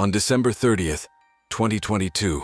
On December 30th, 2022,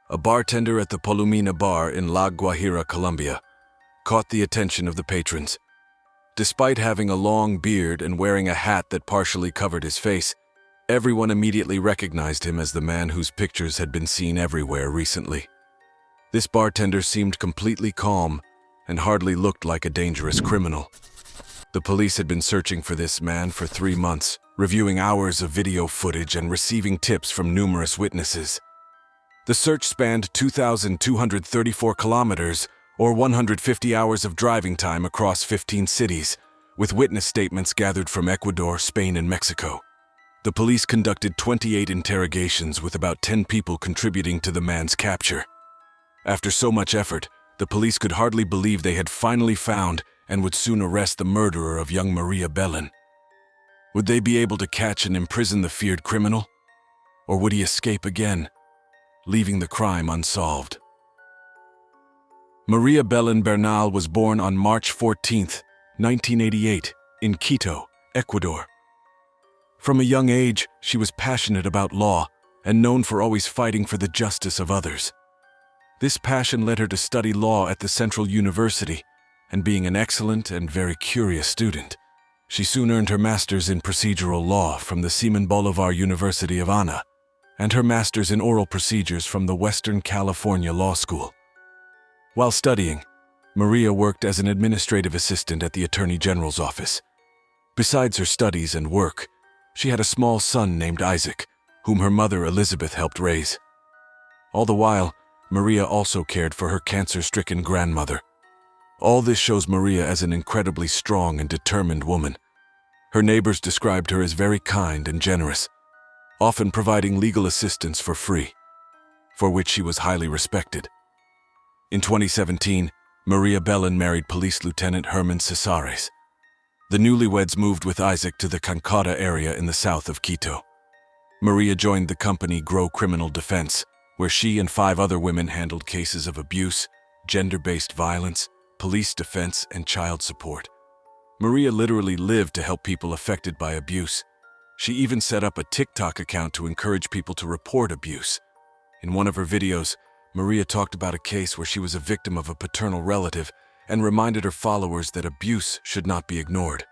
a bartender at the Palomina bar in La Guajira, Colombia, caught the attention of the patrons. Despite having a long beard and wearing a hat that partially covered his face, everyone immediately recognized him as the man whose pictures had been seen everywhere recently. This bartender seemed completely calm and hardly looked like a dangerous criminal. The police had been searching for this man for 3 months, reviewing hours of video footage and receiving tips from numerous witnesses. The search spanned 2,234 kilometers, or 150 hours of driving time across 15 cities, with witness statements gathered from Ecuador, Spain, and Mexico. The police conducted 28 interrogations with about 10 people contributing to the man's capture. After so much effort, the police could hardly believe they had finally found and would soon arrest the murderer of young Maria Belen. Would they be able to catch and imprison the feared criminal? Or would he escape again, leaving the crime unsolved? Maria Belen Bernal was born on March 14, 1988, in Quito, Ecuador. From a young age, she was passionate about law and known for always fighting for the justice of others. This passion led her to study law at the Central University, and being an excellent and very curious student, she soon earned her master's in procedural law from the Simon Bolivar University of Ana, and her master's in oral procedures from the Western California Law School. While studying, Maria worked as an administrative assistant at the Attorney General's office. Besides her studies and work, she had a small son named Isaac, whom her mother Elizabeth helped raise. All the while, Maria also cared for her cancer-stricken grandmother. All this shows Maria as an incredibly strong and determined woman. Her neighbors described her as very kind and generous, often providing legal assistance for free, for which she was highly respected. In 2017, Maria Belen married Police Lieutenant Herman Cesares. The newlyweds moved with Isaac to the Cancata area in the south of Quito. Maria joined the company Grow Criminal Defense, where she and 5 other women handled cases of abuse, gender-based violence, police defense, and child support. Maria literally lived to help people affected by abuse. She even set up a TikTok account to encourage people to report abuse. In one of her videos, Maria talked about a case where she was a victim of a paternal relative and reminded her followers that abuse should not be ignored.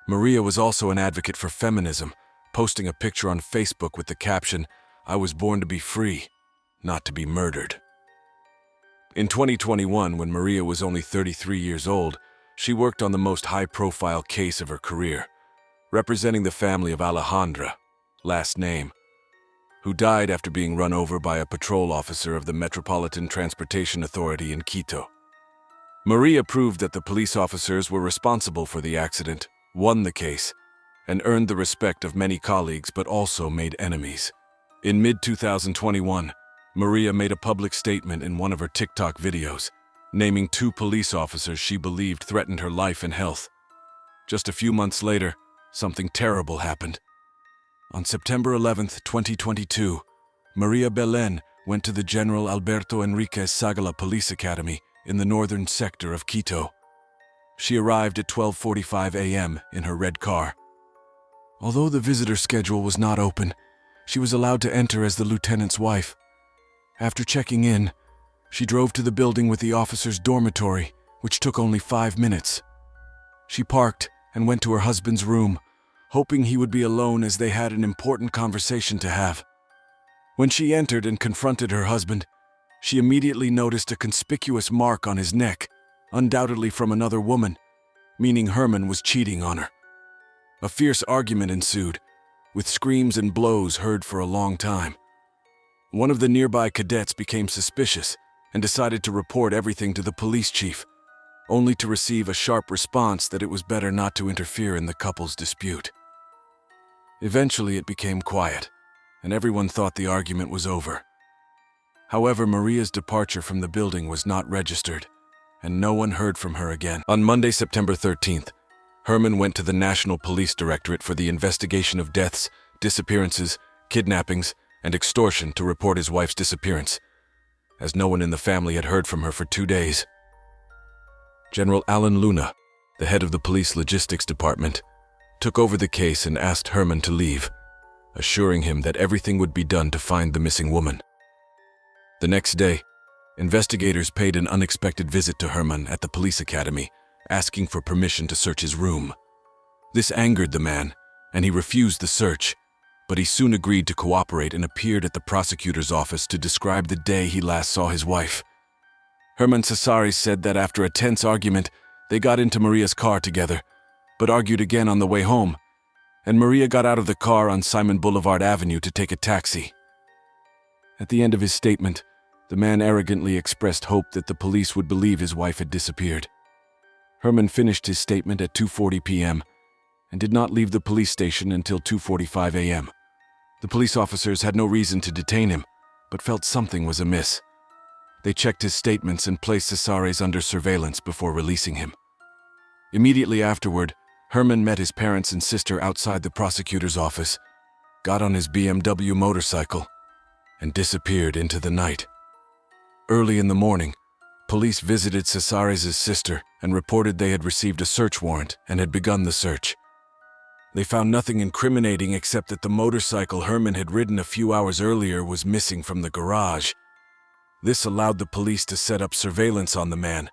Maria was also an advocate for feminism, posting a picture on Facebook with the caption, "I was born to be free, not to be murdered." In 2021, when Maria was only 33 years old, she worked on the most high-profile case of her career, representing the family of Alejandra, last name, who died after being run over by a patrol officer of the Metropolitan Transportation Authority in Quito. Maria proved that the police officers were responsible for the accident, won the case, and earned the respect of many colleagues but also made enemies. In mid-2021, Maria made a public statement in one of her TikTok videos, naming 2 police officers she believed threatened her life and health. Just a few months later, something terrible happened. On September 11, 2022, Maria Belen went to the General Alberto Enriquez Sagala Police Academy in the northern sector of Quito. She arrived at 12:45 a.m. in her red car. Although the visitor schedule was not open, she was allowed to enter as the lieutenant's wife. After checking in, she drove to the building with the officer's dormitory, which took only 5 minutes. She parked and went to her husband's room, hoping he would be alone as they had an important conversation to have. When she entered and confronted her husband, she immediately noticed a conspicuous mark on his neck, undoubtedly from another woman, meaning Herman was cheating on her. A fierce argument ensued, with screams and blows heard for a long time. One of the nearby cadets became suspicious and decided to report everything to the police chief, only to receive a sharp response that it was better not to interfere in the couple's dispute. Eventually, it became quiet, and everyone thought the argument was over. However, Maria's departure from the building was not registered, and no one heard from her again. On Monday, September 13th, Herman went to the National Police Directorate for the investigation of deaths, disappearances, kidnappings, and extortion to report his wife's disappearance, as no one in the family had heard from her for 2 days. General Alan Luna, the head of the police logistics department, took over the case and asked Herman to leave, assuring him that everything would be done to find the missing woman. The next day, investigators paid an unexpected visit to Herman at the police academy, asking for permission to search his room. This angered the man, and he refused the search, but he soon agreed to cooperate and appeared at the prosecutor's office to describe the day he last saw his wife. Herman Cesares said that after a tense argument, they got into Maria's car together, but argued again on the way home, and Maria got out of the car on Simon Boulevard Avenue to take a taxi. At the end of his statement, the man arrogantly expressed hope that the police would believe his wife had disappeared. Herman finished his statement at 2:40 p.m. and did not leave the police station until 2:45 a.m. The police officers had no reason to detain him, but felt something was amiss. They checked his statements and placed Cesares under surveillance before releasing him. Immediately afterward, Herman met his parents and sister outside the prosecutor's office, got on his BMW motorcycle, and disappeared into the night. Early in the morning, police visited Cesares' sister and reported they had received a search warrant and had begun the search. They found nothing incriminating except that the motorcycle Herman had ridden a few hours earlier was missing from the garage. This allowed the police to set up surveillance on the man,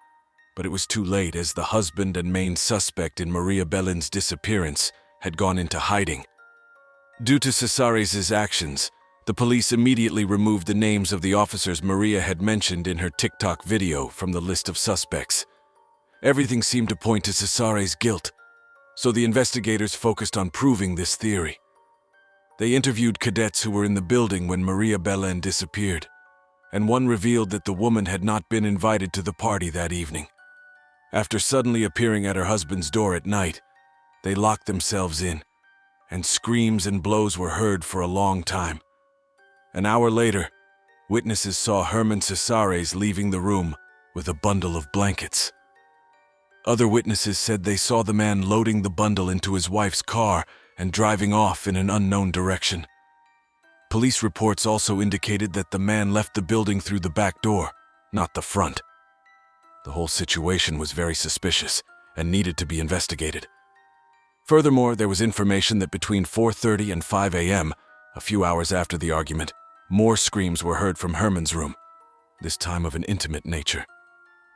but it was too late as the husband and main suspect in Maria Bellin's disappearance had gone into hiding. Due to Cesares' actions, the police immediately removed the names of the officers Maria had mentioned in her TikTok video from the list of suspects. Everything seemed to point to Cesares' guilt, so the investigators focused on proving this theory. They interviewed cadets who were in the building when Maria Bellin disappeared, and one revealed that the woman had not been invited to the party that evening. After suddenly appearing at her husband's door at night, they locked themselves in, and screams and blows were heard for a long time. An hour later, witnesses saw Herman Cesares leaving the room with a bundle of blankets. Other witnesses said they saw the man loading the bundle into his wife's car and driving off in an unknown direction. Police reports also indicated that the man left the building through the back door, not the front. The whole situation was very suspicious and needed to be investigated. Furthermore, there was information that between 4:30 and 5 a.m., a few hours after the argument, more screams were heard from Herman's room, this time of an intimate nature.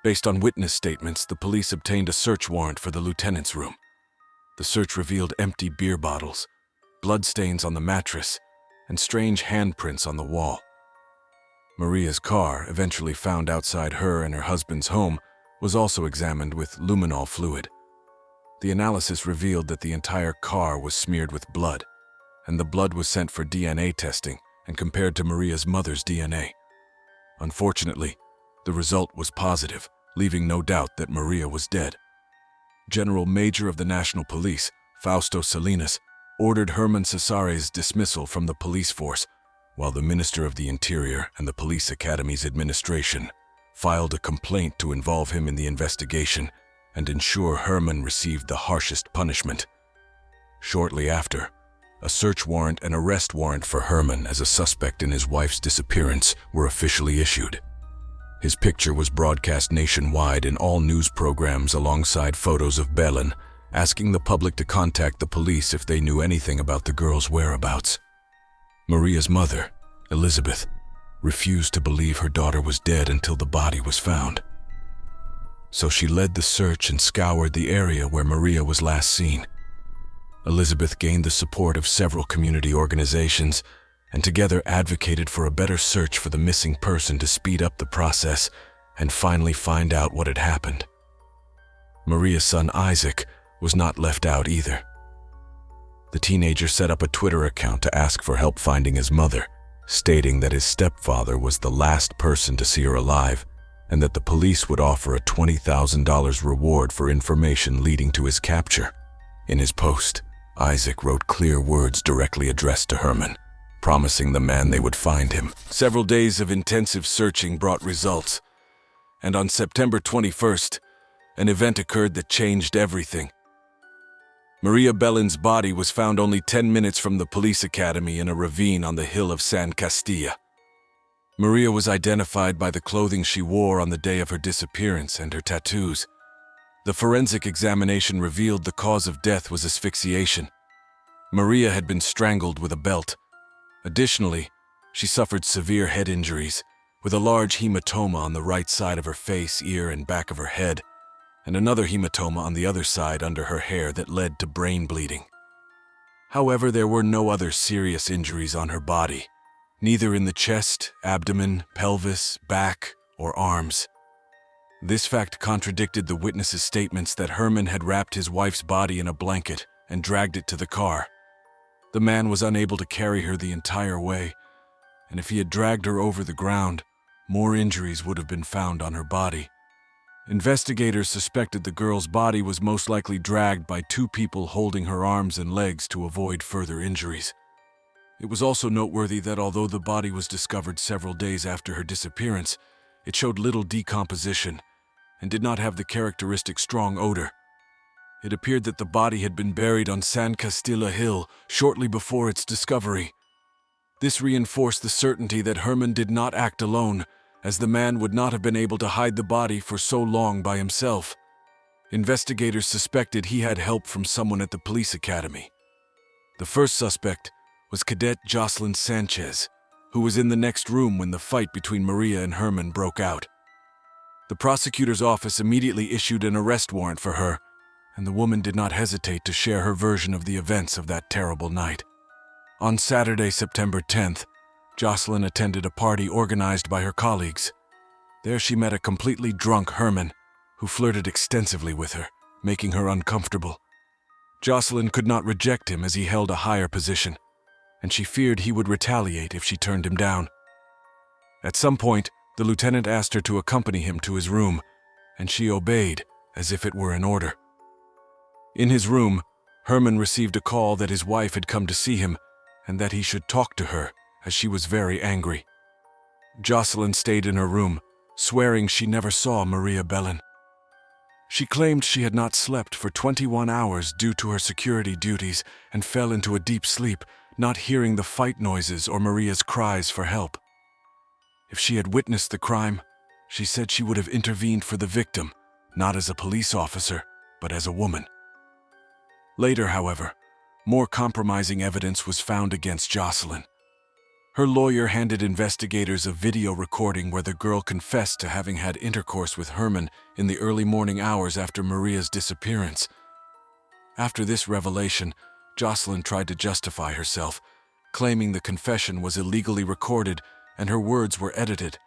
Based on witness statements, the police obtained a search warrant for the lieutenant's room. The search revealed empty beer bottles, bloodstains on the mattress, and strange handprints on the wall. Maria's car, eventually found outside her and her husband's home, was also examined with luminol fluid. The analysis revealed that the entire car was smeared with blood, and the blood was sent for DNA testing and compared to Maria's mother's DNA. Unfortunately, the result was positive, leaving no doubt that Maria was dead. General Major of the National Police, Fausto Salinas, ordered Herman Cesares' dismissal from the police force, while the Minister of the Interior and the Police Academy's administration filed a complaint to involve him in the investigation and ensure Herman received the harshest punishment. Shortly after, a search warrant and arrest warrant for Herman as a suspect in his wife's disappearance were officially issued. His picture was broadcast nationwide in all news programs alongside photos of Bellin, asking the public to contact the police if they knew anything about the girl's whereabouts. Maria's mother, Elizabeth, refused to believe her daughter was dead until the body was found. So she led the search and scoured the area where Maria was last seen. Elizabeth gained the support of several community organizations and together advocated for a better search for the missing person to speed up the process and finally find out what had happened. Maria's son Isaac was not left out either. The teenager set up a Twitter account to ask for help finding his mother, stating that his stepfather was the last person to see her alive and that the police would offer a $20,000 reward for information leading to his capture. In his post, Isaac wrote clear words directly addressed to Herman, promising the man they would find him. Several days of intensive searching brought results, and on September 21st, an event occurred that changed everything. Maria Bellin's body was found only 10 minutes from the police academy in a ravine on the hill of San Castilla. Maria was identified by the clothing she wore on the day of her disappearance and her tattoos. The forensic examination revealed the cause of death was asphyxiation. Maria had been strangled with a belt. Additionally, she suffered severe head injuries, with a large hematoma on the right side of her face, ear, and back of her head, and another hematoma on the other side under her hair that led to brain bleeding. However, there were no other serious injuries on her body, neither in the chest, abdomen, pelvis, back, or arms. This fact contradicted the witnesses' statements that Herman had wrapped his wife's body in a blanket and dragged it to the car. The man was unable to carry her the entire way, and if he had dragged her over the ground, more injuries would have been found on her body. Investigators suspected the girl's body was most likely dragged by two people holding her arms and legs to avoid further injuries. It was also noteworthy that although the body was discovered several days after her disappearance, it showed little decomposition and did not have the characteristic strong odor. It appeared that the body had been buried on San Castilla Hill shortly before its discovery. This reinforced the certainty that Herman did not act alone, as the man would not have been able to hide the body for so long by himself. Investigators suspected he had help from someone at the police academy. The first suspect was Cadet Jocelyn Sanchez, who was in the next room when the fight between Maria and Herman broke out. The prosecutor's office immediately issued an arrest warrant for her, and the woman did not hesitate to share her version of the events of that terrible night. On Saturday, September 10th, Jocelyn attended a party organized by her colleagues. There she met a completely drunk Herman, who flirted extensively with her, making her uncomfortable. Jocelyn could not reject him as he held a higher position, and she feared he would retaliate if she turned him down. At some point, the lieutenant asked her to accompany him to his room, and she obeyed as if it were an order. In his room, Herman received a call that his wife had come to see him and that he should talk to her, as she was very angry. Jocelyn stayed in her room, swearing she never saw Maria Bellin. She claimed she had not slept for 21 hours due to her security duties and fell into a deep sleep, not hearing the fight noises or Maria's cries for help. If she had witnessed the crime, she said she would have intervened for the victim, not as a police officer, but as a woman. Later, however, more compromising evidence was found against Jocelyn. Her lawyer handed investigators a video recording where the girl confessed to having had intercourse with Herman in the early morning hours after Maria's disappearance. After this revelation, Jocelyn tried to justify herself, claiming the confession was illegally recorded and her words were edited.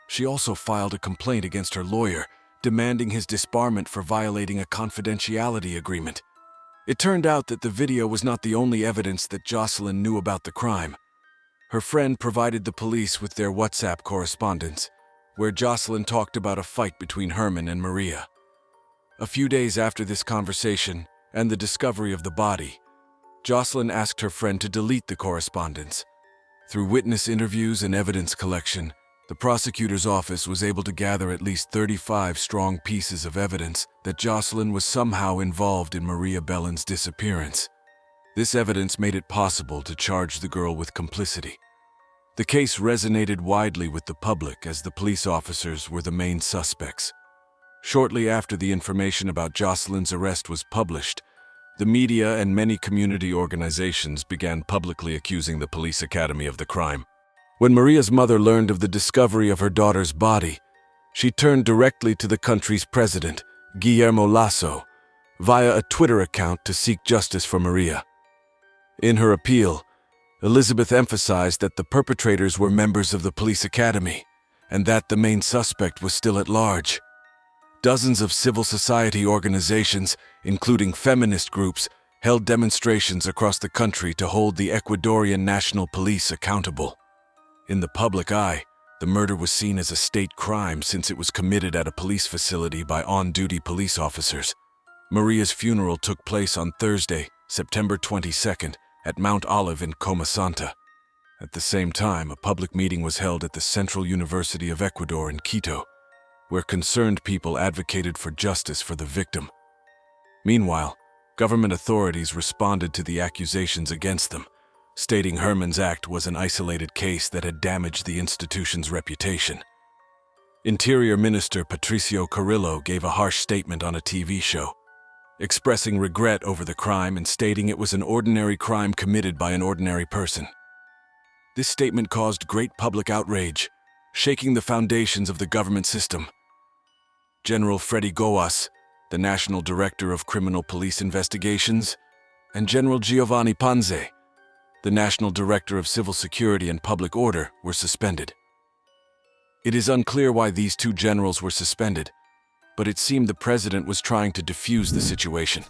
She also filed a complaint against her lawyer, demanding his disbarment for violating a confidentiality agreement. It turned out that the video was not the only evidence that Jocelyn knew about the crime. Her friend provided the police with their WhatsApp correspondence, where Jocelyn talked about a fight between Herman and Maria. A few days after this conversation and the discovery of the body, Jocelyn asked her friend to delete the correspondence. Through witness interviews and evidence collection, the prosecutor's office was able to gather at least 35 strong pieces of evidence that Jocelyn was somehow involved in Maria Bellin's disappearance. This evidence made it possible to charge the girl with complicity. The case resonated widely with the public as the police officers were the main suspects. Shortly after the information about Jocelyn's arrest was published, the media and many community organizations began publicly accusing the police academy of the crime. When Maria's mother learned of the discovery of her daughter's body, she turned directly to the country's president, Guillermo Lasso, via a Twitter account to seek justice for Maria. In her appeal, Elizabeth emphasized that the perpetrators were members of the police academy and that the main suspect was still at large. Dozens of civil society organizations, including feminist groups, held demonstrations across the country to hold the Ecuadorian National Police accountable. In the public eye, the murder was seen as a state crime since it was committed at a police facility by on-duty police officers. Maria's funeral took place on Thursday, September 22nd, at Mount Olive in Coma Santa. At the same time, a public meeting was held at the Central University of Ecuador in Quito, where concerned people advocated for justice for the victim. Meanwhile, government authorities responded to the accusations against them, stating Herman's act was an isolated case that had damaged the institution's reputation. Interior Minister Patricio Carrillo gave a harsh statement on a TV show. expressing regret over the crime and stating it was an ordinary crime committed by an ordinary person. This statement caused great public outrage, shaking the foundations of the government system. General Freddy Goas, the National Director of Criminal Police Investigations, and General Giovanni Panze, the National Director of Civil Security and Public Order, were suspended. It is unclear why these two generals were suspended, but it seemed the president was trying to defuse the situation.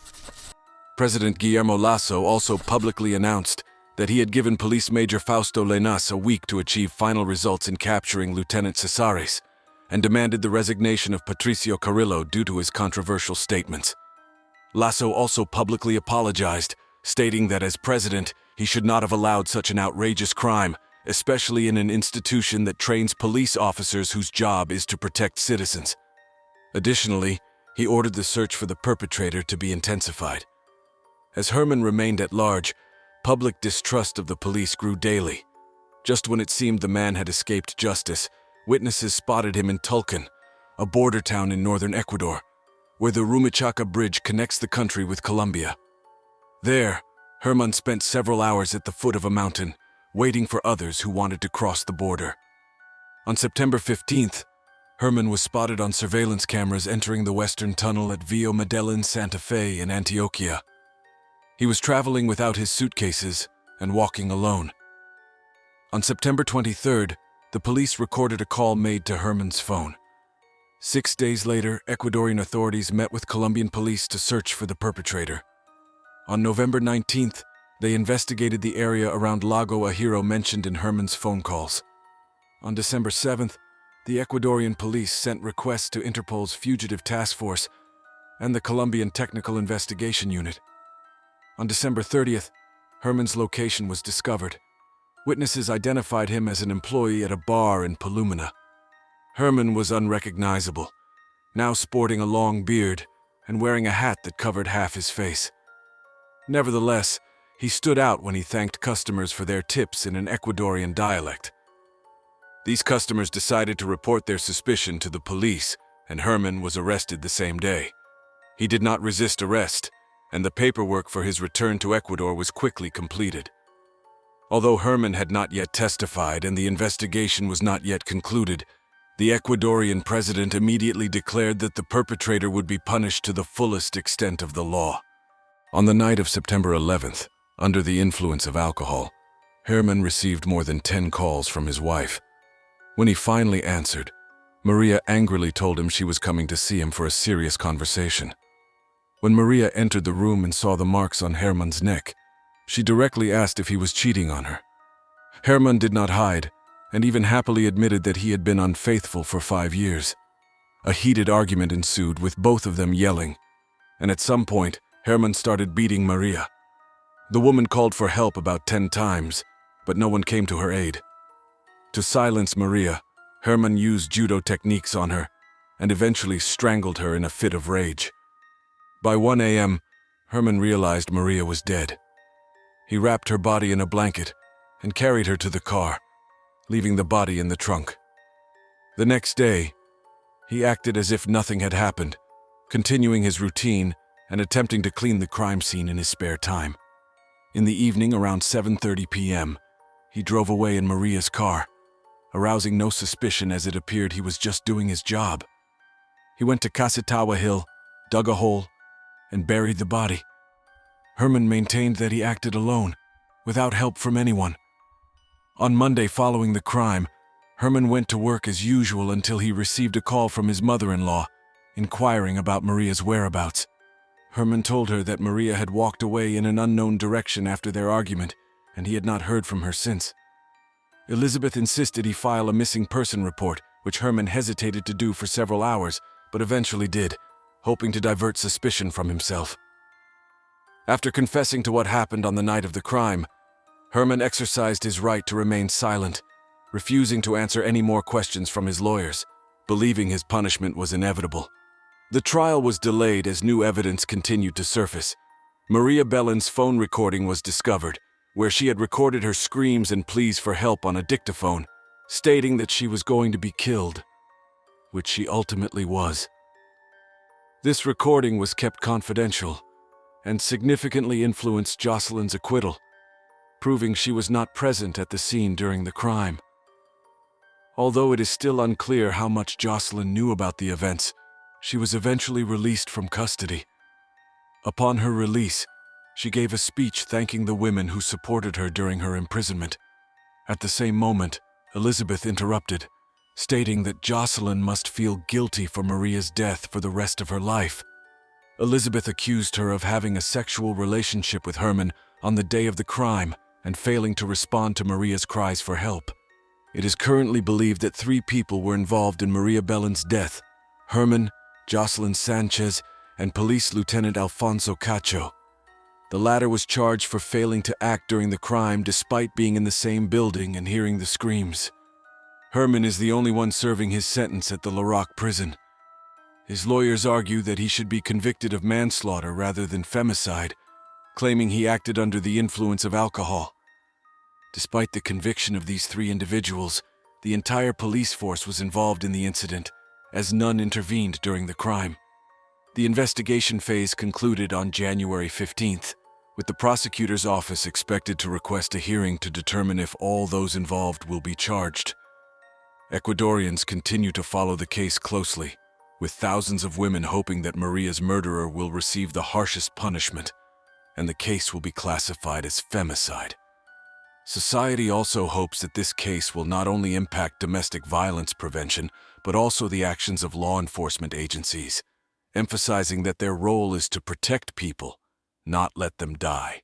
President Guillermo Lasso also publicly announced that he had given Police Major Fausto Lenas a week to achieve final results in capturing Lieutenant Cesares, and demanded the resignation of Patricio Carrillo due to his controversial statements. Lasso also publicly apologized, stating that as president, he should not have allowed such an outrageous crime, especially in an institution that trains police officers whose job is to protect citizens. Additionally, he ordered the search for the perpetrator to be intensified. As Herman remained at large, public distrust of the police grew daily. Just when it seemed the man had escaped justice, witnesses spotted him in Tulcan, a border town in northern Ecuador, where the Rumichaca Bridge connects the country with Colombia. There, Herman spent several hours at the foot of a mountain, waiting for others who wanted to cross the border. On September 15th, Herman was spotted on surveillance cameras entering the western tunnel at Villa Medellin Santa Fe in Antioquia. He was traveling without his suitcases and walking alone. On September 23rd, the police recorded a call made to Herman's phone. 6 days later, Ecuadorian authorities met with Colombian police to search for the perpetrator. On November 19th, they investigated the area around Lago Ajiro mentioned in Herman's phone calls. On December 7th, the Ecuadorian police sent requests to Interpol's Fugitive Task Force and the Colombian Technical Investigation Unit. On December 30th, Herman's location was discovered. Witnesses identified him as an employee at a bar in Palomina. Herman was unrecognizable, now sporting a long beard and wearing a hat that covered half his face. Nevertheless, he stood out when he thanked customers for their tips in an Ecuadorian dialect. These customers decided to report their suspicion to the police, and Herman was arrested the same day. He did not resist arrest, and the paperwork for his return to Ecuador was quickly completed. Although Herman had not yet testified and the investigation was not yet concluded, the Ecuadorian president immediately declared that the perpetrator would be punished to the fullest extent of the law. On the night of September 11th, under the influence of alcohol, Herman received more than 10 calls from his wife. When he finally answered, Maria angrily told him she was coming to see him for a serious conversation. When Maria entered the room and saw the marks on Herman's neck, she directly asked if he was cheating on her. Herman did not hide, and even happily admitted that he had been unfaithful for 5 years. A heated argument ensued, with both of them yelling, and at some point, Herman started beating Maria. The woman called for help about 10 times, but no one came to her aid. To silence Maria, Herman used judo techniques on her and eventually strangled her in a fit of rage. By 1 a.m., Herman realized Maria was dead. He wrapped her body in a blanket and carried her to the car, leaving the body in the trunk. The next day, he acted as if nothing had happened, continuing his routine and attempting to clean the crime scene in his spare time. In the evening, around 7:30 p.m., he drove away in Maria's car, arousing no suspicion as it appeared he was just doing his job. He went to Casitawa Hill, dug a hole, and buried the body. Herman maintained that he acted alone, without help from anyone. On Monday following the crime, Herman went to work as usual until he received a call from his mother-in-law, inquiring about Maria's whereabouts. Herman told her that Maria had walked away in an unknown direction after their argument, and he had not heard from her since. Elizabeth insisted he file a missing person report, which Herman hesitated to do for several hours, but eventually did, hoping to divert suspicion from himself. After confessing to what happened on the night of the crime, Herman exercised his right to remain silent, refusing to answer any more questions from his lawyers, believing his punishment was inevitable. The trial was delayed as new evidence continued to surface. Maria Bellin's phone recording was discovered, where she had recorded her screams and pleas for help on a dictaphone, stating that she was going to be killed, which she ultimately was. This recording was kept confidential and significantly influenced Jocelyn's acquittal, proving she was not present at the scene during the crime. Although it is still unclear how much Jocelyn knew about the events, she was eventually released from custody. Upon her release, she gave a speech thanking the women who supported her during her imprisonment. At the same moment, Elizabeth interrupted, stating that Jocelyn must feel guilty for Maria's death for the rest of her life. Elizabeth accused her of having a sexual relationship with Herman on the day of the crime and failing to respond to Maria's cries for help. It is currently believed that 3 people were involved in Maria Bellén's death: Herman, Jocelyn Sanchez, and Police Lieutenant Alfonso Cacho. The latter was charged for failing to act during the crime despite being in the same building and hearing the screams. Herman is the only one serving his sentence at the Laroque prison. His lawyers argue that he should be convicted of manslaughter rather than femicide, claiming he acted under the influence of alcohol. Despite the conviction of these 3 individuals, the entire police force was involved in the incident, as none intervened during the crime. The investigation phase concluded on January 15th, with the prosecutor's office expected to request a hearing to determine if all those involved will be charged. Ecuadorians continue to follow the case closely, with thousands of women hoping that Maria's murderer will receive the harshest punishment, and the case will be classified as femicide. Society also hopes that this case will not only impact domestic violence prevention, but also the actions of law enforcement agencies, emphasizing that their role is to protect people, not let them die.